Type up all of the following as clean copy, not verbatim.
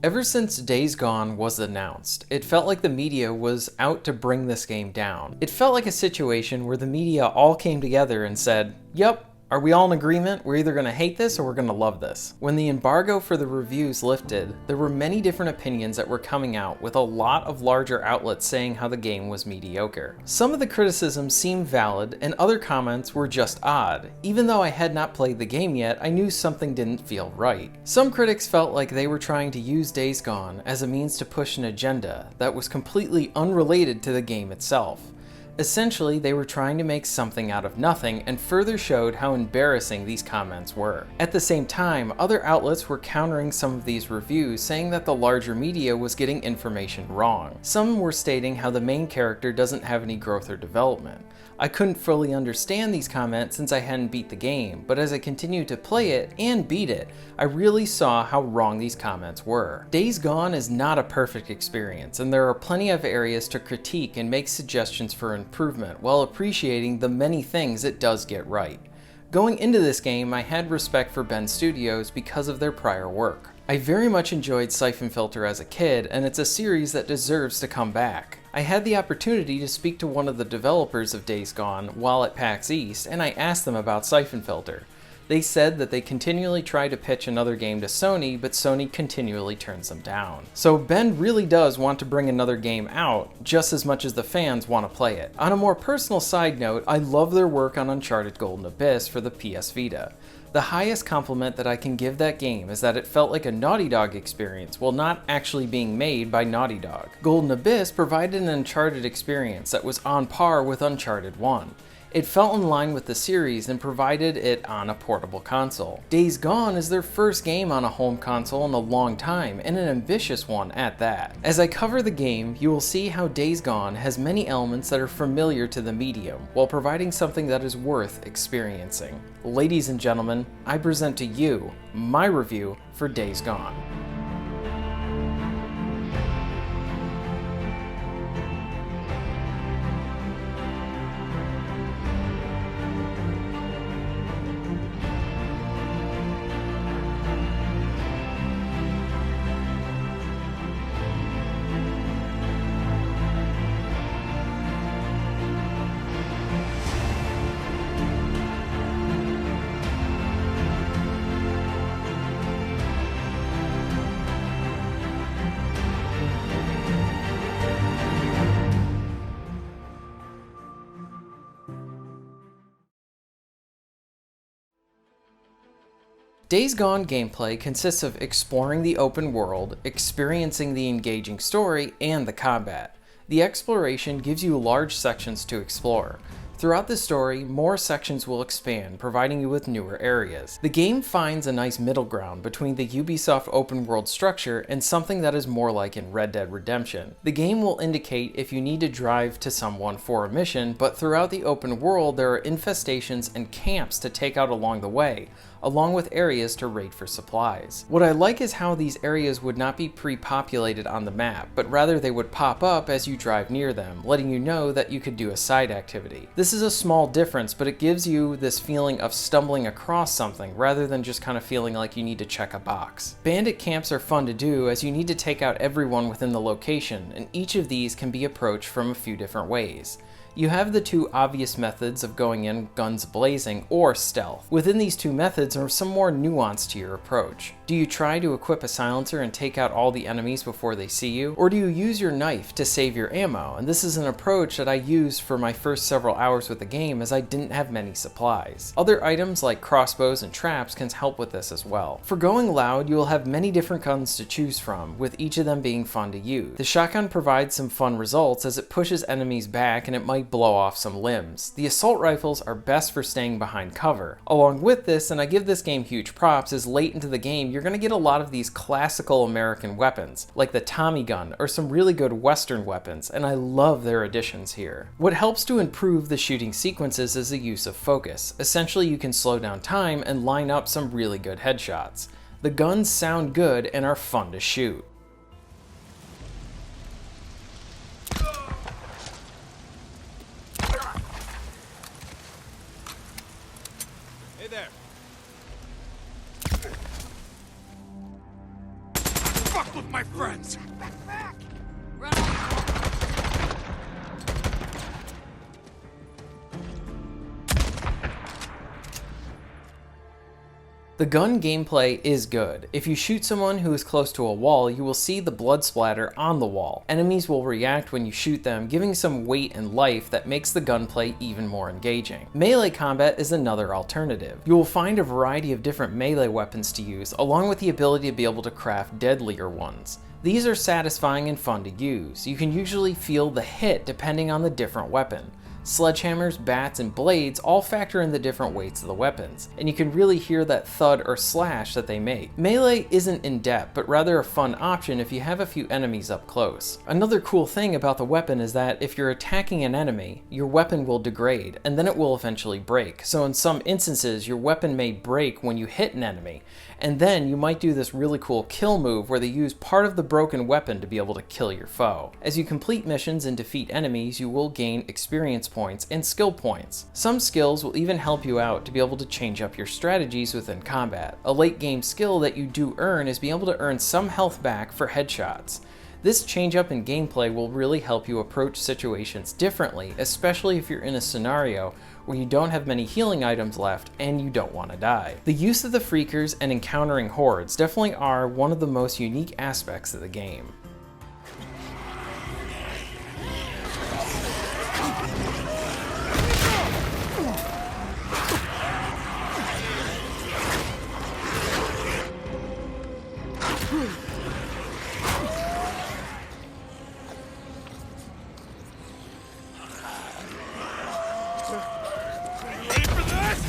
Ever since Days Gone was announced, it felt like the media was out to bring this game down. It felt like a situation where the media all came together and said, "Yup, are we all in agreement? We're either gonna hate this or we're gonna love this." When the embargo for the reviews lifted, there were many different opinions that were coming out, with a lot of larger outlets saying how the game was mediocre. Some of the criticisms seemed valid, and other comments were just odd. Even though I had not played the game yet, I knew something didn't feel right. Some critics felt like they were trying to use Days Gone as a means to push an agenda that was completely unrelated to the game itself. Essentially, they were trying to make something out of nothing and further showed how embarrassing these comments were. At the same time, other outlets were countering some of these reviews, saying that the larger media was getting information wrong. Some were stating how the main character doesn't have any growth or development. I couldn't fully understand these comments since I hadn't beat the game, but as I continued to play it and beat it, I really saw how wrong these comments were. Days Gone is not a perfect experience, and there are plenty of areas to critique and make suggestions for improvement while appreciating the many things it does get right. Going into this game, I had respect for Bend Studios because of their prior work. I very much enjoyed Siphon Filter as a kid, and it's a series that deserves to come back. I had the opportunity to speak to one of the developers of Days Gone while at PAX East, and I asked them about Siphon Filter. They said that they continually try to pitch another game to Sony, but Sony continually turns them down. So Bend really does want to bring another game out, just as much as the fans want to play it. On a more personal side note, I love their work on Uncharted Golden Abyss for the PS Vita. The highest compliment that I can give that game is that it felt like a Naughty Dog experience while not actually being made by Naughty Dog. Golden Abyss provided an Uncharted experience that was on par with Uncharted 1. It fell in line with the series and provided it on a portable console. Days Gone is their first game on a home console in a long time, and an ambitious one at that. As I cover the game, you will see how Days Gone has many elements that are familiar to the medium, while providing something that is worth experiencing. Ladies and gentlemen, I present to you my review for Days Gone. Days Gone gameplay consists of exploring the open world, experiencing the engaging story, and the combat. The exploration gives you large sections to explore. Throughout the story, more sections will expand, providing you with newer areas. The game finds a nice middle ground between the Ubisoft open world structure and something that is more like in Red Dead Redemption. The game will indicate if you need to drive to someone for a mission, but throughout the open world there are infestations and camps to take out along the way, along with areas to raid for supplies. What I like is how these areas would not be pre-populated on the map, but rather they would pop up as you drive near them, letting you know that you could do a side activity. This is a small difference, but it gives you this feeling of stumbling across something rather than just kind of feeling like you need to check a box. Bandit camps are fun to do as you need to take out everyone within the location, and each of these can be approached from a few different ways. You have the two obvious methods of going in guns blazing or stealth. Within these two methods are some more nuance to your approach. Do you try to equip a silencer and take out all the enemies before they see you? Or do you use your knife to save your ammo? And this is an approach that I used for my first several hours with the game as I didn't have many supplies. Other items like crossbows and traps can help with this as well. For going loud, you will have many different guns to choose from, with each of them being fun to use. The shotgun provides some fun results as it pushes enemies back and it might blow off some limbs. The assault rifles are best for staying behind cover. Along with this, and I give this game huge props, is late into the game you're going to get a lot of these classical American weapons, like the Tommy gun or some really good Western weapons, and I love their additions here. What helps to improve the shooting sequences is the use of focus. Essentially, you can slow down time and line up some really good headshots. The guns sound good and are fun to shoot. Hey there. Fuck with my my friends! The gun gameplay is good. If you shoot someone who is close to a wall, you will see the blood splatter on the wall. Enemies will react when you shoot them, giving some weight and life that makes the gunplay even more engaging. Melee combat is another alternative. You will find a variety of different melee weapons to use, along with the ability to be able to craft deadlier ones. These are satisfying and fun to use. You can usually feel the hit depending on the different weapon. Sledgehammers, bats, and blades all factor in the different weights of the weapons, and you can really hear that thud or slash that they make. Melee isn't in depth, but rather a fun option if you have a few enemies up close. Another cool thing about the weapon is that if you're attacking an enemy, your weapon will degrade, and then it will eventually break. So in some instances, your weapon may break when you hit an enemy, and then you might do this really cool kill move where they use part of the broken weapon to be able to kill your foe. As you complete missions and defeat enemies, you will gain experience points and skill points. Some skills will even help you out to be able to change up your strategies within combat. A late game skill that you do earn is being able to earn some health back for headshots. This change up in gameplay will really help you approach situations differently, especially if you're in a scenario where you don't have many healing items left and you don't want to die. The use of the freakers and encountering hordes definitely are one of the most unique aspects of the game. Ready for this?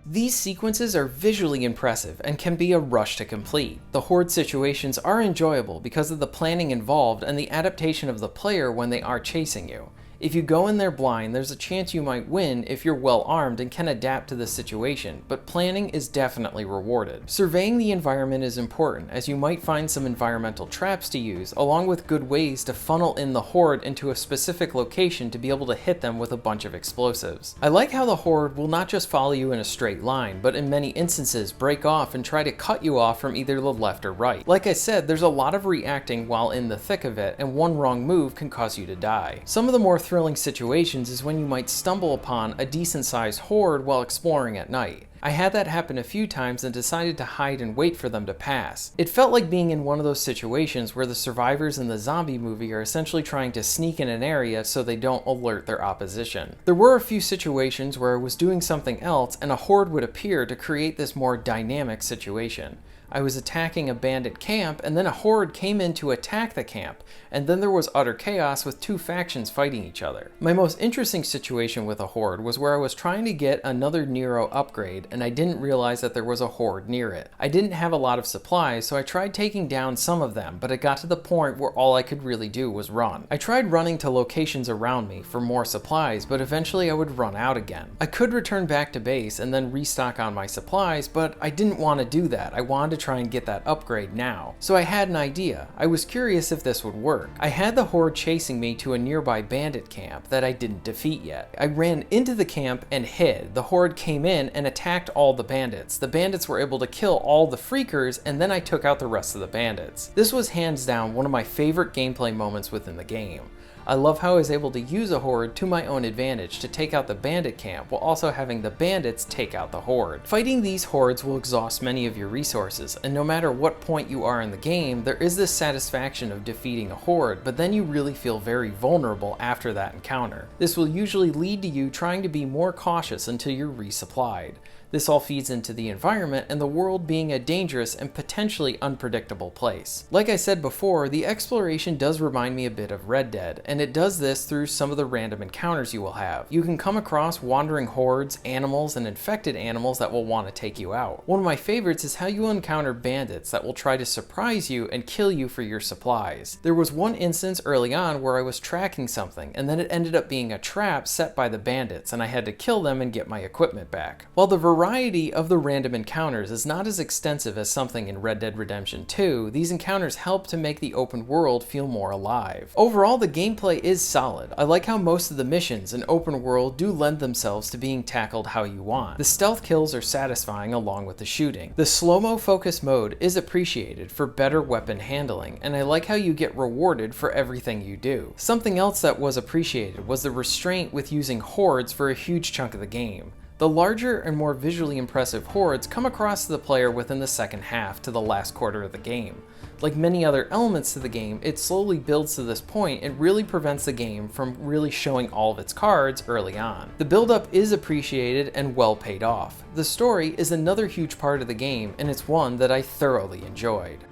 These sequences are visually impressive and can be a rush to complete. The horde situations are enjoyable because of the planning involved and the adaptation of the player when they are chasing you. If you go in there blind, there's a chance you might win if you're well armed and can adapt to the situation, but planning is definitely rewarded. Surveying the environment is important, as you might find some environmental traps to use, along with good ways to funnel in the horde into a specific location to be able to hit them with a bunch of explosives. I like how the horde will not just follow you in a straight line, but in many instances break off and try to cut you off from either the left or right. Like I said, there's a lot of reacting while in the thick of it, and one wrong move can cause you to die. Some of the more thrilling situations is when you might stumble upon a decent sized horde while exploring at night. I had that happen a few times and decided to hide and wait for them to pass. It felt like being in one of those situations where the survivors in the zombie movie are essentially trying to sneak in an area so they don't alert their opposition. There were a few situations where I was doing something else and a horde would appear to create this more dynamic situation. I was attacking a bandit camp, and then a horde came in to attack the camp, and then there was utter chaos with two factions fighting each other. My most interesting situation with a horde was where I was trying to get another Nero upgrade, and I didn't realize that there was a horde near it. I didn't have a lot of supplies, so I tried taking down some of them, but it got to the point where all I could really do was run. I tried running to locations around me for more supplies, but eventually I would run out again. I could return back to base and then restock on my supplies, but I didn't want to do that. I wanted to try and get that upgrade now. So I had an idea. I was curious if this would work. I had the horde chasing me to a nearby bandit camp that I didn't defeat yet. I ran into the camp and hid. The horde came in and attacked all the bandits. The bandits were able to kill all the freakers, and then I took out the rest of the bandits. This was hands down one of my favorite gameplay moments within the game. I love how I was able to use a horde to my own advantage to take out the bandit camp while also having the bandits take out the horde. Fighting these hordes will exhaust many of your resources, and no matter what point you are in the game, there is this satisfaction of defeating a horde, but then you really feel very vulnerable after that encounter. This will usually lead to you trying to be more cautious until you're resupplied. This all feeds into the environment and the world being a dangerous and potentially unpredictable place. Like I said before, the exploration does remind me a bit of Red Dead, and it does this through some of the random encounters you will have. You can come across wandering hordes, animals, and infected animals that will want to take you out. One of my favorites is how you encounter bandits that will try to surprise you and kill you for your supplies. There was one instance early on where I was tracking something, and then it ended up being a trap set by the bandits, and I had to kill them and get my equipment back. While the variety variety of the random encounters is not as extensive as something in Red Dead Redemption 2, these encounters help to make the open world feel more alive. Overall, the gameplay is solid. I like how most of the missions in open world do lend themselves to being tackled how you want. The stealth kills are satisfying along with the shooting. The slow-mo focus mode is appreciated for better weapon handling, and I like how you get rewarded for everything you do. Something else that was appreciated was the restraint with using hordes for a huge chunk of the game. The larger and more visually impressive hordes come across to the player within the second half to the last quarter of the game. Like many other elements to the game, it slowly builds to this point and really prevents the game from really showing all of its cards early on. The build-up is appreciated and well paid off. The story is another huge part of the game, and it's one that I thoroughly enjoyed.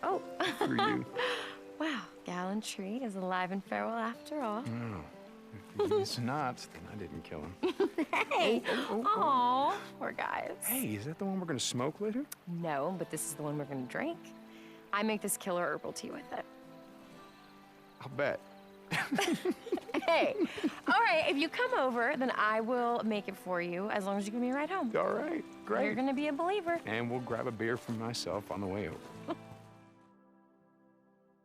Oh. For you. Wow, Gallantry is alive and farewell after all. No. If he's not, then I didn't kill him. Hey! Aw, poor guys. Hey, is that the one we're gonna smoke later? No, but this is the one we're gonna drink. I make this killer herbal tea with it. I'll bet. Hey, all right, if you come over, then I will make it for you as long as you give me a ride home. All right, great. You're gonna be a believer. And we'll grab a beer for myself on the way over.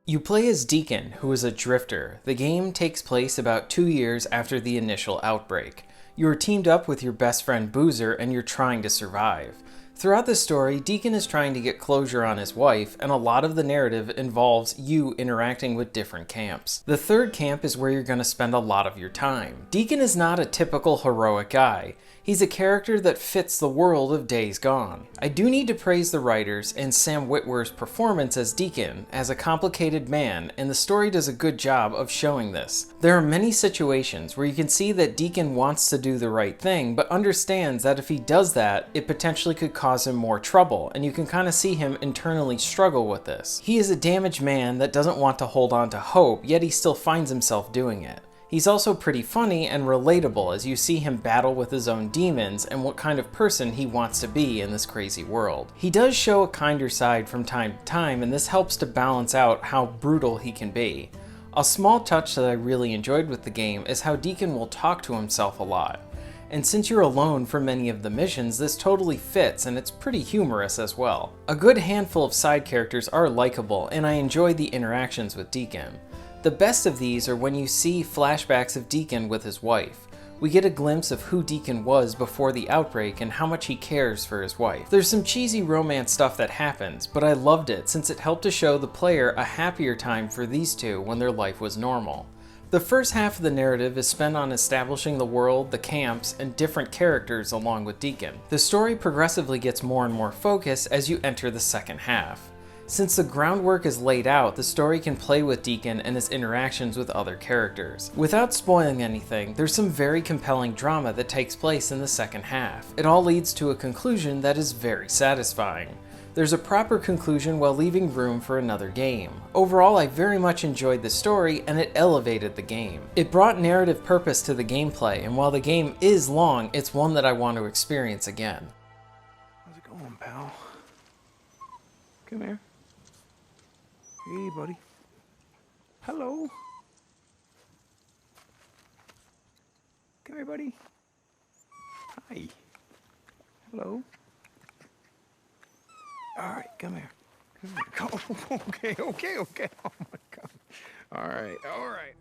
You play as Deacon, who is a drifter. The game takes place about 2 years after the initial outbreak. You are teamed up with your best friend Boozer and you're trying to survive. Throughout the story, Deacon is trying to get closure on his wife, and a lot of the narrative involves you interacting with different camps. The third camp is where you're going to spend a lot of your time. Deacon is not a typical heroic guy. He's a character that fits the world of Days Gone. I do need to praise the writers and Sam Witwer's performance as Deacon, as a complicated man, and the story does a good job of showing this. There are many situations where you can see that Deacon wants to do the right thing, but understands that if he does that, it potentially could cause him more trouble, and you can kind of see him internally struggle with this. He is a damaged man that doesn't want to hold on to hope, yet he still finds himself doing it. He's also pretty funny and relatable as you see him battle with his own demons and what kind of person he wants to be in this crazy world. He does show a kinder side from time to time, and this helps to balance out how brutal he can be. A small touch that I really enjoyed with the game is how Deacon will talk to himself a lot. And since you're alone for many of the missions, this totally fits, and it's pretty humorous as well. A good handful of side characters are likable, and I enjoy the interactions with Deacon. The best of these are when you see flashbacks of Deacon with his wife. We get a glimpse of who Deacon was before the outbreak and how much he cares for his wife. There's some cheesy romance stuff that happens, but I loved it since it helped to show the player a happier time for these two when their life was normal. The first half of the narrative is spent on establishing the world, the camps, and different characters along with Deacon. The story progressively gets more and more focused as you enter the second half. Since the groundwork is laid out, the story can play with Deacon and his interactions with other characters. Without spoiling anything, there's some very compelling drama that takes place in the second half. It all leads to a conclusion that is very satisfying. There's a proper conclusion while leaving room for another game. Overall, I very much enjoyed the story and it elevated the game. It brought narrative purpose to the gameplay, and while the game is long, it's one that I want to experience again. How's it going, pal? Come here. Hey, buddy. Hello. Come here, buddy. Hi. Hello. All right, come here. Come here. Oh, okay. Oh my God. All right.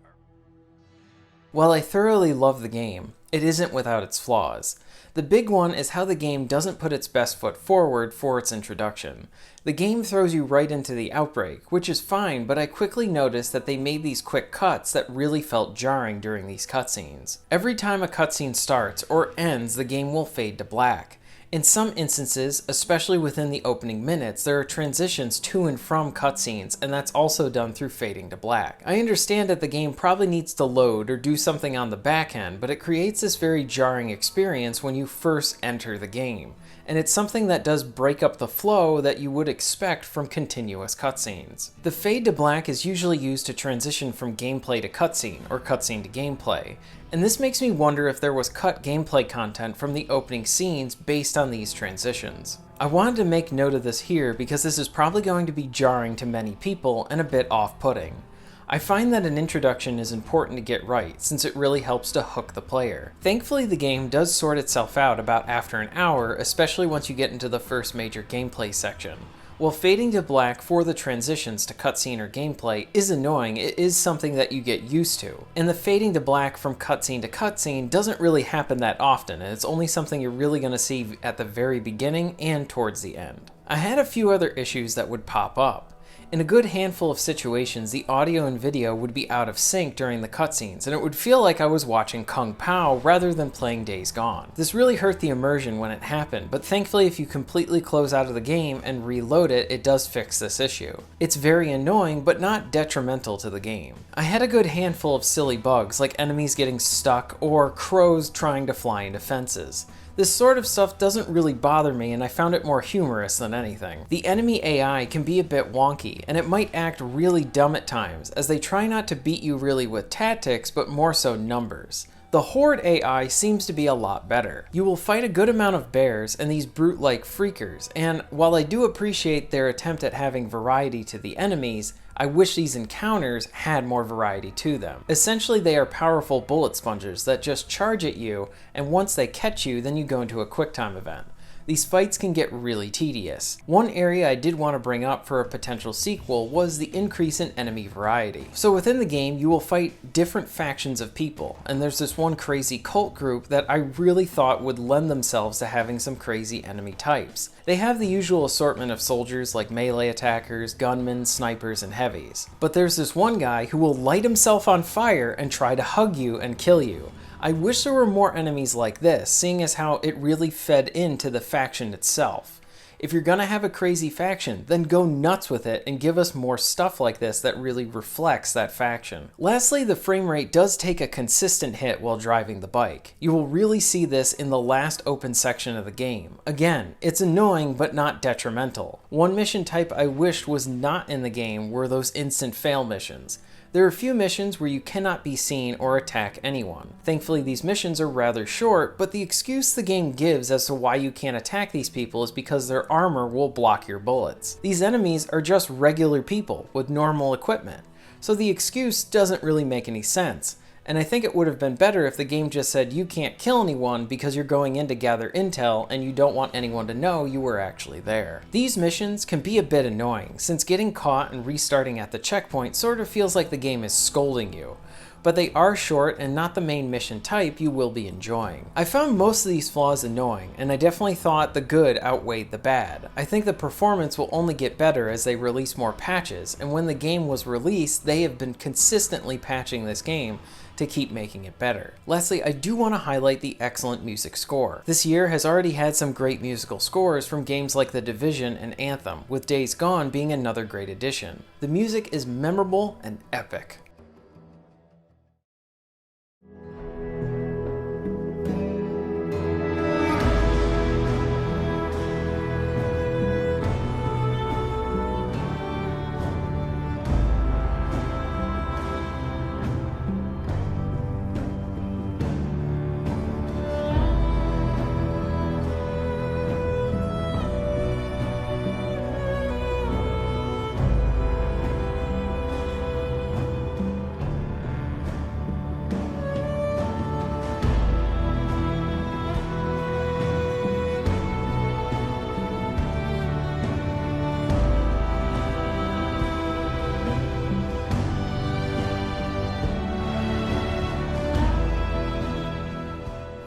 While I thoroughly love the game, it isn't without its flaws. The big one is how the game doesn't put its best foot forward for its introduction. The game throws you right into the outbreak, which is fine, but I quickly noticed that they made these quick cuts that really felt jarring during these cutscenes. Every time a cutscene starts or ends, the game will fade to black. In some instances, especially within the opening minutes, there are transitions to and from cutscenes, and that's also done through fading to black. I understand that the game probably needs to load or do something on the back end, but it creates this very jarring experience when you first enter the game. And it's something that does break up the flow that you would expect from continuous cutscenes. The fade to black is usually used to transition from gameplay to cutscene, or cutscene to gameplay, and this makes me wonder if there was cut gameplay content from the opening scenes based on these transitions. I wanted to make note of this here because this is probably going to be jarring to many people and a bit off-putting. I find that an introduction is important to get right, since it really helps to hook the player. Thankfully, the game does sort itself out about after an hour, especially once you get into the first major gameplay section. While fading to black for the transitions to cutscene or gameplay is annoying, it is something that you get used to. And the fading to black from cutscene to cutscene doesn't really happen that often, and it's only something you're really going to see at the very beginning and towards the end. I had a few other issues that would pop up. In a good handful of situations, the audio and video would be out of sync during the cutscenes, and it would feel like I was watching Kung Pao rather than playing Days Gone. This really hurt the immersion when it happened, but thankfully if you completely close out of the game and reload it, it does fix this issue. It's very annoying, but not detrimental to the game. I had a good handful of silly bugs, like enemies getting stuck or crows trying to fly into fences. This sort of stuff doesn't really bother me, and I found it more humorous than anything. The enemy AI can be a bit wonky, and it might act really dumb at times, as they try not to beat you really with tactics, but more so numbers. The Horde AI seems to be a lot better. You will fight a good amount of bears and these brute-like freakers, and while I do appreciate their attempt at having variety to the enemies, I wish these encounters had more variety to them. Essentially, they are powerful bullet sponges that just charge at you, and once they catch you, then you go into a QuickTime event. These fights can get really tedious. One area I did want to bring up for a potential sequel was the increase in enemy variety. So within the game, you will fight different factions of people, and there's this one crazy cult group that I really thought would lend themselves to having some crazy enemy types. They have the usual assortment of soldiers like melee attackers, gunmen, snipers, and heavies. But there's this one guy who will light himself on fire and try to hug you and kill you. I wish there were more enemies like this, seeing as how it really fed into the faction itself. If you're gonna have a crazy faction, then go nuts with it and give us more stuff like this that really reflects that faction. Lastly, the frame rate does take a consistent hit while driving the bike. You will really see this in the last open section of the game. Again, it's annoying but not detrimental. One mission type I wished was not in the game were those instant fail missions. There are a few missions where you cannot be seen or attack anyone. Thankfully, these missions are rather short, but the excuse the game gives as to why you can't attack these people is because their armor will block your bullets. These enemies are just regular people with normal equipment, so the excuse doesn't really make any sense. And I think it would have been better if the game just said you can't kill anyone because you're going in to gather intel and you don't want anyone to know you were actually there. These missions can be a bit annoying, since getting caught and restarting at the checkpoint sort of feels like the game is scolding you. But they are short and not the main mission type you will be enjoying. I found most of these flaws annoying, and I definitely thought the good outweighed the bad. I think the performance will only get better as they release more patches, and when the game was released, they have been consistently patching this game to keep making it better. Lastly, I do want to highlight the excellent music score. This year has already had some great musical scores from games like The Division and Anthem, with Days Gone being another great addition. The music is memorable and epic.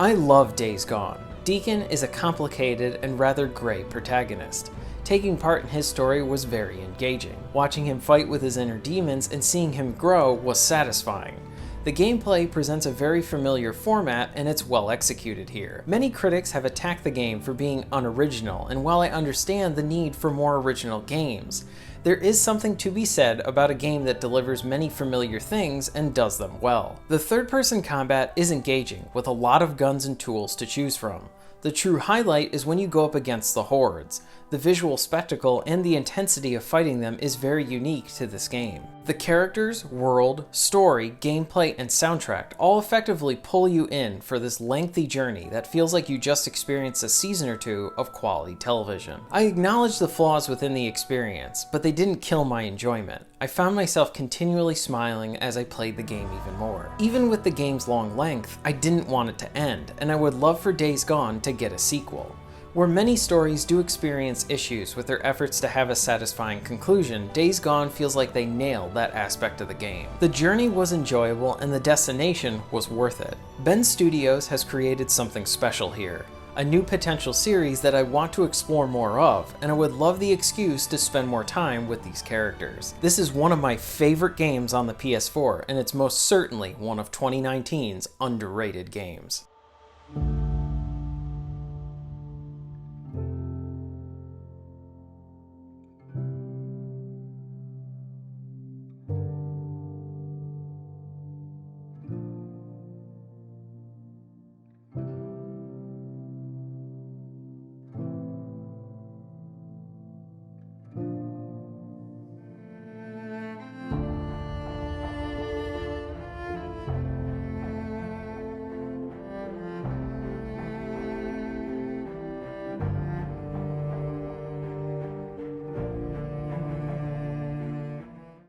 I love Days Gone. Deacon is a complicated and rather gray protagonist. Taking part in his story was very engaging. Watching him fight with his inner demons and seeing him grow was satisfying. The gameplay presents a very familiar format and it's well executed here. Many critics have attacked the game for being unoriginal, and while I understand the need for more original games, there is something to be said about a game that delivers many familiar things and does them well. The third-person combat is engaging, with a lot of guns and tools to choose from. The true highlight is when you go up against the hordes. The visual spectacle and the intensity of fighting them is very unique to this game. The characters, world, story, gameplay, and soundtrack all effectively pull you in for this lengthy journey that feels like you just experienced a season or two of quality television. I acknowledge the flaws within the experience, but they didn't kill my enjoyment. I found myself continually smiling as I played the game even more. Even with the game's long length, I didn't want it to end, and I would love for Days Gone to get a sequel. Where many stories do experience issues with their efforts to have a satisfying conclusion, Days Gone feels like they nailed that aspect of the game. The journey was enjoyable and the destination was worth it. Bend Studios has created something special here, a new potential series that I want to explore more of, and I would love the excuse to spend more time with these characters. This is one of my favorite games on the PS4, and it's most certainly one of 2019's underrated games.